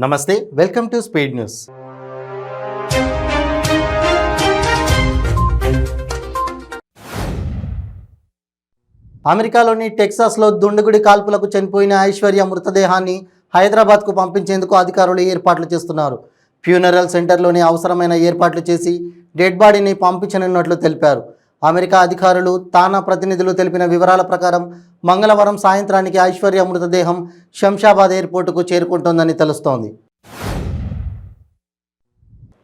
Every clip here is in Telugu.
నమస్తే, వెల్కమ్ టు స్పీడ్ న్యూస్. అమెరికాలోని టెక్సాస్లో దుండగుడి కాల్పులకు చనిపోయిన ఐశ్వర్య మృతదేహాన్ని హైదరాబాద్కు పంపించేందుకు అధికారులు ఏర్పాట్లు చేస్తున్నారు. ఫ్యూనరల్ సెంటర్లోని అవసరమైన ఏర్పాట్లు చేసి డెడ్ బాడీని పంపించనున్నట్లు తెలిపారు. అమెరికా అధికారులు తానా ప్రతినిధులు తెలిపిన వివరాల ప్రకారం మంగళవారం సాయంత్రానికి ఐశ్వర్య మృతదేహం శంషాబాద్ ఎయిర్పోర్టుకు చేరుకుంటోందని తెలుస్తోంది.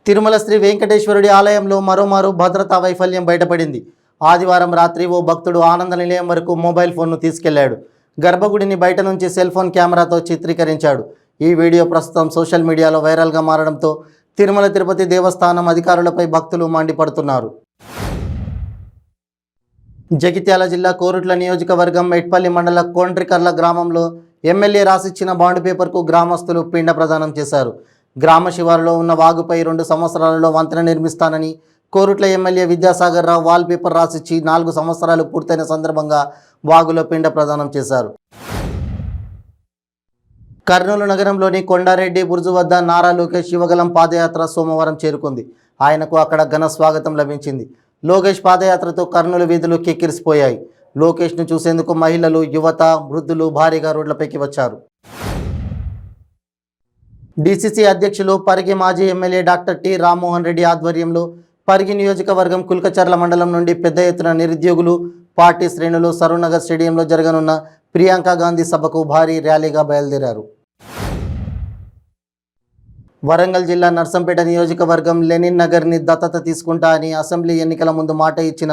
తిరుమల శ్రీ వెంకటేశ్వరుడి ఆలయంలో మరోమారు భద్రతా వైఫల్యం బయటపడింది. ఆదివారం రాత్రి ఓ భక్తుడు ఆనంద నిలయం వరకు మొబైల్ ఫోన్ను తీసుకెళ్లాడు. గర్భగుడిని బయట నుంచి సెల్ ఫోన్ కెమెరాతో చిత్రీకరించాడు. ఈ వీడియో ప్రస్తుతం సోషల్ మీడియాలో వైరల్గా మారడంతో తిరుమల తిరుపతి దేవస్థానం అధికారులపై భక్తులు మండిపడుతున్నారు. జగిత్యాల జిల్లా కోరుట్ల నియోజకవర్గం మెట్పల్లి మండల కోండ్రికర్ల గ్రామంలో ఎమ్మెల్యే రాసిచ్చిన బాండ్ పేపర్కు గ్రామస్తులు పిండ ప్రదానం చేశారు. గ్రామ శివారులో ఉన్న వాగుపై 2 సంవత్సరాలలో వంతెన నిర్మిస్తానని Korutla MLA Vidyasagar Rao wall paper రాసిచ్చి 4 సంవత్సరాలు పూర్తయిన సందర్భంగా వాగులో పిండ ప్రదానం చేశారు. కర్నూలు నగరంలోని కొండారెడ్డి బుర్జు వద్ద నారా లోకేష్ యువగలం పాదయాత్ర సోమవారం చేరుకుంది. ఆయనకు అక్కడ ఘన స్వాగతం లభించింది. లోకేష్ పాదయాత్రతో కర్నూలు వీధులు కిక్కిరిసిపోయాయి. లోకేష్ను చూసేందుకు మహిళలు, యువత, వృద్ధులు భారీగా రోడ్లపైకి వచ్చారు. డీసీసీ అధ్యక్షులు పరిగి మాజీ MLA doctor T Rammohan Reddy ఆధ్వర్యంలో పరిగి నియోజకవర్గం కుల్కచర్ల మండలం నుండి పెద్ద ఎత్తున నిరుద్యోగులు, పార్టీ శ్రేణులు సరూనగర్ స్టేడియంలో జరగనున్న ప్రియాంక గాంధీ సభకు భారీ ర్యాలీగా బయలుదేరారు. వరంగల్ జిల్లా నర్సంపేట నియోజకవర్గం లెనిన్ నగర్ని దత్తత తీసుకుంటా అని అసెంబ్లీ ఎన్నికల ముందు మాట ఇచ్చిన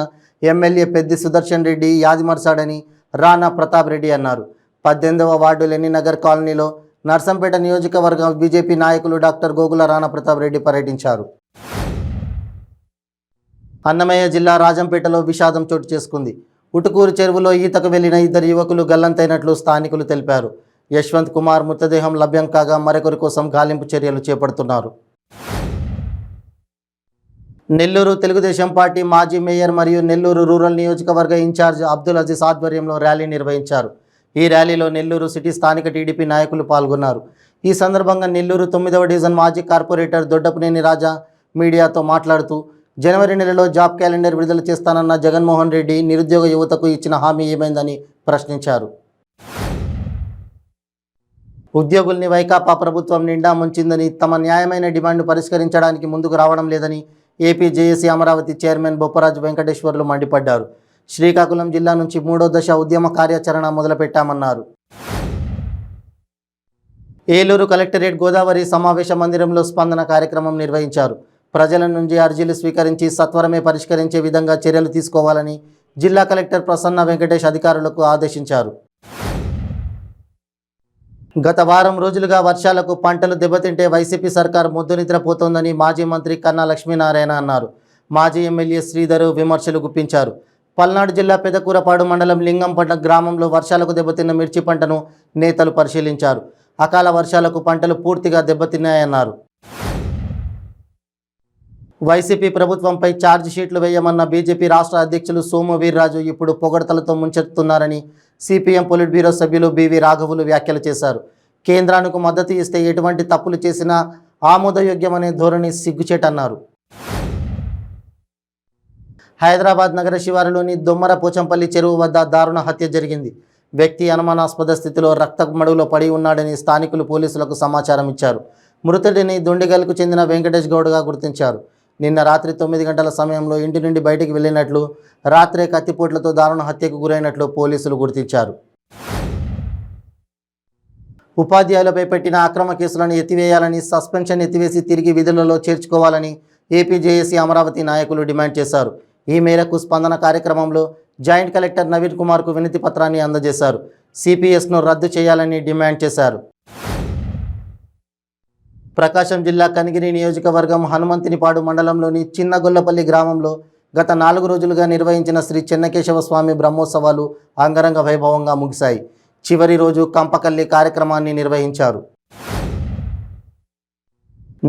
ఎమ్మెల్యే పెద్ది సుదర్శన్ రెడ్డి యాదిమర్చాడని రాణా ప్రతాప్ రెడ్డి అన్నారు. 18వ వార్డు లెనిన్ నగర్ కాలనీలో నర్సంపేట నియోజకవర్గం బీజేపీ నాయకులు డాక్టర్ గోగుల రాణా ప్రతాప్ రెడ్డి పర్యటించారు. అన్నమయ్య జిల్లా రాజంపేటలో విషాదం చోటు చేసుకుంది. ఉటుకూరు చెరువులో ఈతకు వెళ్లిన 2 యువకులు గల్లంతైనట్లు స్థానికులు తెలిపారు. యశ్వంత్ కుమార్ మృతదేహం లభ్యం కాగా మరొకరి కోసం గాలింపు చర్యలు చేపడుతున్నారు. నెల్లూరు తెలుగుదేశం పార్టీ మాజీ మేయర్ మరియు నెల్లూరు రూరల్ నియోజకవర్గ ఇన్ఛార్జ్ అబ్దుల్ అజీజ్ ఆధ్వర్యంలో ర్యాలీ నిర్వహించారు. ఈ ర్యాలీలో నెల్లూరు సిటీ స్థానిక టీడీపీ నాయకులు పాల్గొన్నారు. ఈ సందర్భంగా నెల్లూరు 9వ డివిజన్ మాజీ కార్పొరేటర్ దొడ్డపునేని రాజా మీడియాతో మాట్లాడుతూ జనవరి నెలలో జాబ్ క్యాలెండర్ విడుదల చేస్తానన్న జగన్మోహన్ రెడ్డి నిరుద్యోగ యువతకు ఇచ్చిన హామీ ఏమైందని ప్రశ్నించారు. ఉద్యోగుల్ని వైకాపా ప్రభుత్వం నిండా ముంచిందని, తమ న్యాయమైన డిమాండ్ను పరిష్కరించడానికి ముందుకు రావడం లేదని AP JAC Amaravati chairman Bopparaju Venkateswarlu మండిపడ్డారు. శ్రీకాకుళం జిల్లా నుంచి 3వ దశ ఉద్యమ కార్యాచరణ మొదలుపెట్టామన్నారు. ఏలూరు కలెక్టరేట్ గోదావరి సమావేశ మందిరంలో స్పందన కార్యక్రమం నిర్వహించారు. ప్రజల నుంచి అర్జీలు స్వీకరించి సత్వరమే పరిష్కరించే విధంగా చర్యలు తీసుకోవాలని జిల్లా కలెక్టర్ ప్రసన్న వెంకటేష్ అధికారులకు ఆదేశించారు. గత వారం రోజులుగా వర్షాలకు పంటలు దెబ్బతింటే వైసీపీ సర్కార్ మొద్దు నిద్రపోతోందని మాజీ మంత్రి కన్నా లక్ష్మీనారాయణ అన్నారు. మాజీ ఎమ్మెల్యే శ్రీధర్ విమర్శలు గుప్పించారు. పల్నాడు జిల్లా పెదకూరపాడు మండలం లింగంపట్న గ్రామంలో వర్షాలకు దెబ్బతిన్న మిర్చి పంటను నేతలు పరిశీలించారు. అకాల వర్షాలకు పంటలు పూర్తిగా దెబ్బతిన్నాయన్నారు. వైసీపీ ప్రభుత్వంపై ఛార్జ్ షీట్లు వేయమన్న బీజేపీ రాష్ట్ర అధ్యక్షులు సోము వీర్రాజు ఇప్పుడు పొగడతలతో ముంచెత్తున్నారని సిపిఎం పొలిట్ బ్యూరో సభ్యులు బివి రాఘవులు వ్యాఖ్యలు చేశారు. కేంద్రానికి మద్దతు ఇస్తే ఎటువంటి తప్పులు చేసినా ఆమోదయోగ్యమనే ధోరణి సిగ్గుచేటన్నారు. హైదరాబాద్ నగర శివారులోని దొమ్మర పోచంపల్లి చెరువు వద్ద దారుణ హత్య జరిగింది. వ్యక్తి అనుమానాస్పద స్థితిలో రక్తమడుగులో పడి ఉన్నాడని స్థానికులు పోలీసులకు సమాచారం ఇచ్చారు. మృతుడిని దొండిగల్కు చెందిన వెంకటేష్ గౌడ్గా గుర్తించారు. నిన్న రాత్రి 9 గంటల సమయంలో ఇంటి నుండి బయటికి వెళ్ళినట్లు, రాత్రే కత్తిపోట్లతో దారుణ హత్యకు గురైనట్లు పోలీసులు గుర్తించారు. ఉపాధ్యాయులపై పెట్టిన అక్రమ కేసులను ఎత్తివేయాలని, సస్పెన్షన్ ఎత్తివేసి తిరిగి విధులలో చేర్చుకోవాలని ఏపీ జేఏసీ అమరావతి నాయకులు డిమాండ్ చేశారు. ఈ మేరకు స్పందన కార్యక్రమంలో జాయింట్ కలెక్టర్ నవీన్ కుమార్కు వినతి పత్రాన్ని అందజేశారు. సిపిఎస్ను రద్దు చేయాలని డిమాండ్ చేశారు. ప్రకాశం జిల్లా కనిగిరి నియోజకవర్గం హనుమంతినిపాడు మండలంలోని చిన్నగొల్లపల్లి గ్రామంలో గత 4 రోజులుగా నిర్వహించిన శ్రీ చెన్నకేశవ స్వామి బ్రహ్మోత్సవాలు అంగరంగ వైభవంగా ముగిశాయి. చివరి రోజు కంపకల్లి కార్యక్రమాన్ని నిర్వహించారు.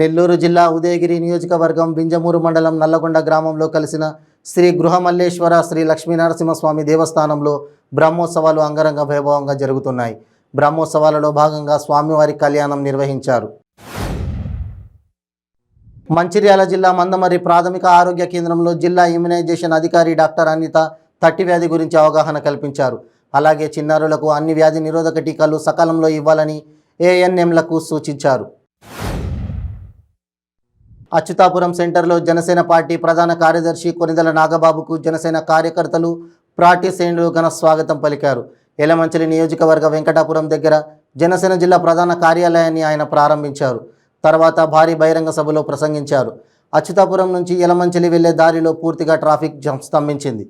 నెల్లూరు జిల్లా ఉదయగిరి నియోజకవర్గం బింజమూరు మండలం నల్లగొండ గ్రామంలో కలిసిన శ్రీ గృహమల్లేశ్వర శ్రీ లక్ష్మీనరసింహస్వామి దేవస్థానంలో బ్రహ్మోత్సవాలు అంగరంగ వైభవంగా జరుగుతున్నాయి. బ్రహ్మోత్సవాలలో భాగంగా స్వామివారి కళ్యాణం నిర్వహించారు. మంచిర్యాల జిల్లా మందమర్రి ప్రాథమిక ఆరోగ్య కేంద్రంలో జిల్లా ఇమ్యునైజేషన్ అధికారి డాక్టర్ అనిత తట్టి వ్యాధి గురించి అవగాహన కల్పించారు. అలాగే చిన్నారులకు అన్ని వ్యాధి నిరోధక టీకాలు సకాలంలో ఇవ్వాలని ఏఎన్ఎంలకు సూచించారు. అచ్యుతాపురం సెంటర్లో జనసేన పార్టీ ప్రధాన కార్యదర్శి కొనిదెల నాగబాబుకు జనసేన కార్యకర్తలు పార్టీ శ్రేణులు ఘన స్వాగతం పలికారు. యలమంచిలి నియోజకవర్గ వెంకటాపురం దగ్గర జనసేన జిల్లా ప్రధాన కార్యాలయాన్ని ఆయన ప్రారంభించారు. తర్వాత భారీ బహిరంగ సభలో ప్రసంగించారు. అచ్యుతాపురం నుంచి యలమంచిలి వెళ్లే దారిలో పూర్తిగా ట్రాఫిక్ స్తంభించింది.